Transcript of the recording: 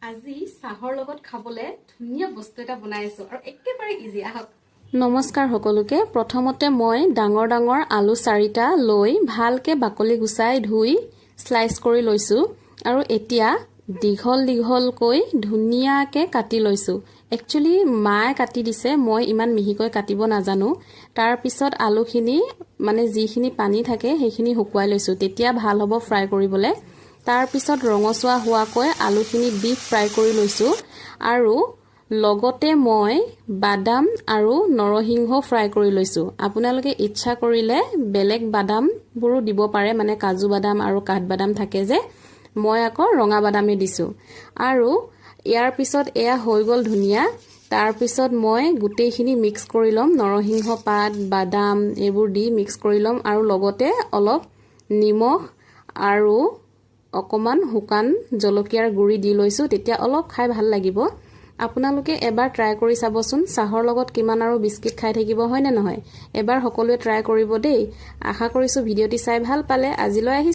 আজি চাহৰ লগত খাবলে ধুনীয়া বস্তু এটা বনাইছো আৰু একেবাৰে ইজি আহক। নমস্কাৰ সকলোকে। প্ৰথমতে মই ডাঙৰ ডাঙৰ আলু 4টা লৈ ভালকে বাকলি গুচাই ধুই স্লাইস কৰি লৈছো আৰু এতিয়া দীঘল দীঘলকৈ ধুনীয়াকে কাটি লৈছো। একচুয়ালি মায়ে কাটি দিছে, মই ইমান মিহিকৈ কাটিব নাজানো। তাৰ পিছত আলুখিনি মানে যিখিনি পানী থাকে সেইখিনি শুকুৱাই লৈছো, তেতিয়া ভাল হ'ব ফ্ৰাই কৰিবলে। তাৰ পিছত ৰঙচুৱা হোৱাকৈ আলুখিনি ডিপ ফ্ৰাই কৰি লৈছো আৰু লগতে মই বাদাম আৰু নৰসিংহ ফ্ৰাই কৰি লৈছো। আপোনালোকে ইচ্ছা কৰিলে বেলেগ বাদামবোৰো দিব পাৰে, মানে কাজু বাদাম আৰু কাঠবাদাম থাকে যে, মই আকৌ ৰঙা বাদামে দিছো। আৰু ইয়াৰ পিছত এয়া হৈ গল ধুনীয়া। তাৰ পিছত মই গোটেইখিনি মিক্স কৰি লম, নৰসিংহ পাত বাদাম এইবোৰ দি মিক্স কৰি লম আৰু লগতে অলপ নিমখ আৰু অকমান শুকান জলকীয়াৰ গুড়ি দি লৈছো, তেতিয়া অলপ খাই ভাল লাগিব। আপোনালোকে এবাৰ ট্ৰাই কৰি চাবচোন, চাহৰ লগত কিমান আৰু বিস্কিট খাই থাকিব, হয় নে নহয়? এবাৰ সকলোৱে ট্ৰাই কৰিব দেই। আশা কৰিছো ভিডিঅ'টি চাই ভাল পালে। আজিলৈ আহিছো।